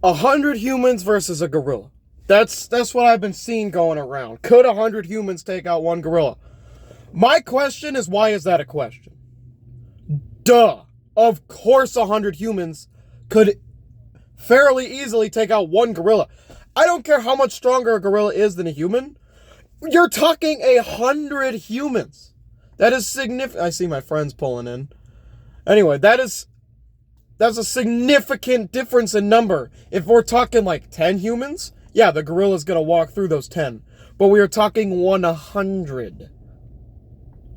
100 humans versus a gorilla. That's what I've been seeing going around. Could 100 humans take out one gorilla? My question is, why is that a question? Duh. Of course 100 humans could fairly easily take out one gorilla. I don't care how much stronger a gorilla is than a human. You're talking 100 humans. That is significant. I see my friends pulling in. Anyway, that's a significant difference in number. If we're talking like 10 humans, yeah, the gorilla's gonna walk through those 10. But we are talking 100.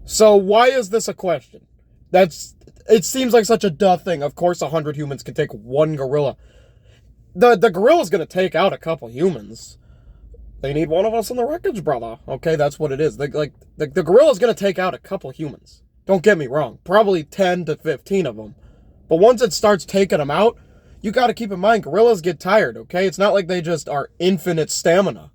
So why is this a question? It seems like such a duh thing. Of course 100 humans can take one gorilla. The gorilla's gonna take out a couple humans. They need one of us in the wreckage, brother. Okay, that's what it is. The gorilla's gonna take out a couple humans. Don't get me wrong. Probably 10 to 15 of them. But once it starts taking them out, you gotta keep in mind, gorillas get tired, okay? It's not like they just are infinite stamina.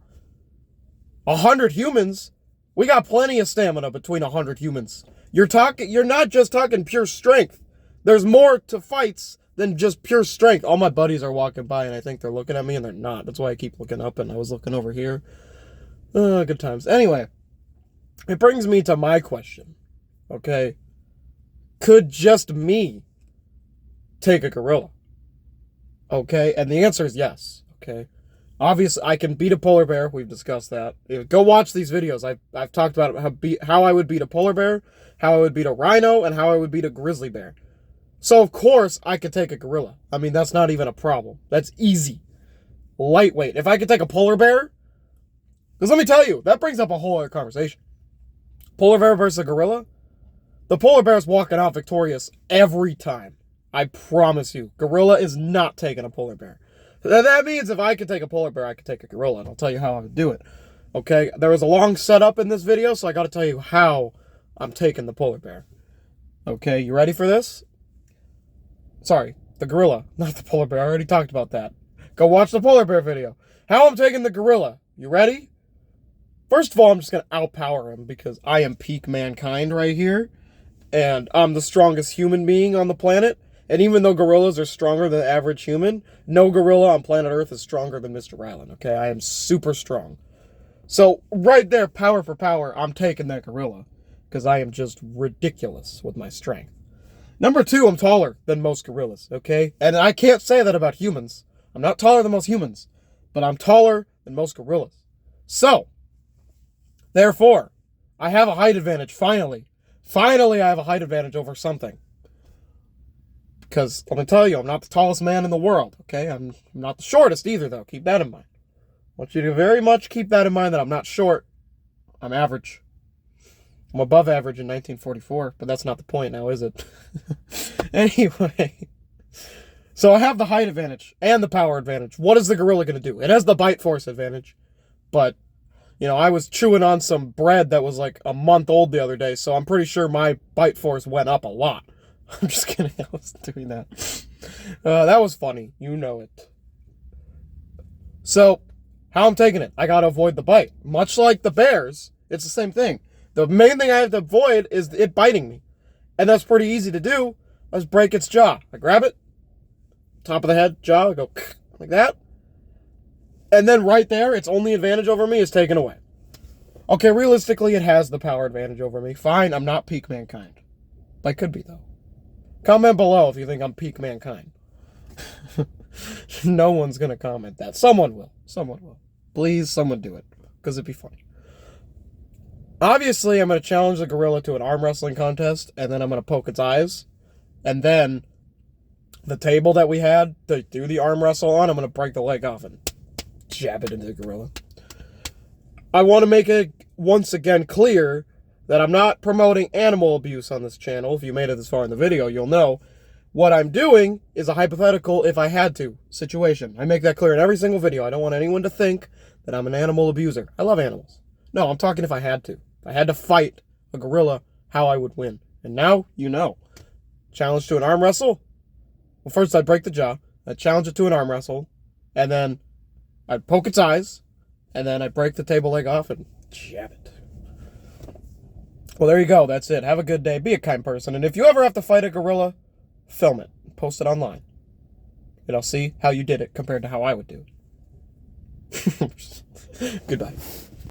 100 humans, we got plenty of stamina between 100 humans. You're not just talking pure strength. There's more to fights than just pure strength. All my buddies are walking by and I think they're looking at me and they're not. That's why I keep looking up and I was looking over here. Good times. Anyway, it brings me to my question. Okay. Could just me take a gorilla? Okay. And the answer is yes. Okay. Obviously, I can beat a polar bear. We've discussed that. Go watch these videos. I've talked about how I would beat a polar bear, how I would beat a rhino, and how I would beat a grizzly bear. So, of course, I could take a gorilla. I mean, that's not even a problem. That's easy. Lightweight. If I could take a polar bear, because let me tell you, that brings up a whole other conversation. Polar bear versus a gorilla, the polar bear is walking out victorious every time. I promise you. Gorilla is not taking a polar bear. That means if I could take a polar bear, I could take a gorilla, and I'll tell you how I would do it. Okay? There was a long setup in this video, so I got to tell you how I'm taking the polar bear. Okay, you ready for this? Sorry, the gorilla, not the polar bear. I already talked about that. Go watch the polar bear video. How I'm taking the gorilla. You ready? First of all, I'm just going to outpower him because I am peak mankind right here. And I'm the strongest human being on the planet. And even though gorillas are stronger than the average human, no gorilla on planet Earth is stronger than Mr. Rylan, okay? I am super strong. So, right there, power for power, I'm taking that gorilla. Because I am just ridiculous with my strength. Number 2, I'm taller than most gorillas, okay? And I can't say that about humans. I'm not taller than most humans, but I'm taller than most gorillas. So, therefore, I have a height advantage, finally. Finally, I have a height advantage over something. Because, let me tell you, I'm not the tallest man in the world, okay? I'm not the shortest either, though. Keep that in mind. I want you to very much keep that in mind that I'm not short. I'm average. I'm above average in 1944, but that's not the point now, is it? Anyway. So I have the height advantage and the power advantage. What is the gorilla going to do? It has the bite force advantage. But, you know, I was chewing on some bread that was like a month old the other day, so I'm pretty sure my bite force went up a lot. I'm just kidding. I wasn't doing that. That was funny. You know it. So, how I'm taking it? I got to avoid the bite. Much like the bears, it's the same thing. The main thing I have to avoid is it biting me. And that's pretty easy to do. I just break its jaw. I grab it, top of the head, jaw, I go like that. And then right there, its only advantage over me is taken away. Okay, realistically, it has the power advantage over me. Fine, I'm not peak mankind. I could be, though. Comment below if you think I'm peak mankind. No one's going to comment that. Someone will. Someone will. Please, someone do it. Because it'd be funny. Obviously, I'm going to challenge the gorilla to an arm wrestling contest, and then I'm going to poke its eyes. And then, the table that we had to do the arm wrestle on, I'm going to break the leg off and jab it into the gorilla. I want to make it, once again, clear that I'm not promoting animal abuse on this channel. If you made it this far in the video, you'll know. What I'm doing is a hypothetical if I had to situation. I make that clear in every single video. I don't want anyone to think that I'm an animal abuser. I love animals. No, I'm talking if I had to. If I had to fight a gorilla, how I would win. And now, you know. Challenge to an arm wrestle? Well, first I'd break the jaw. I'd challenge it to an arm wrestle. And then I'd poke its eyes. And then I'd break the table leg off and jab it. Well, there you go. That's it. Have a good day. Be a kind person. And if you ever have to fight a gorilla, film it. Post it online. and I'll see how you did it compared to how I would do it. Goodbye.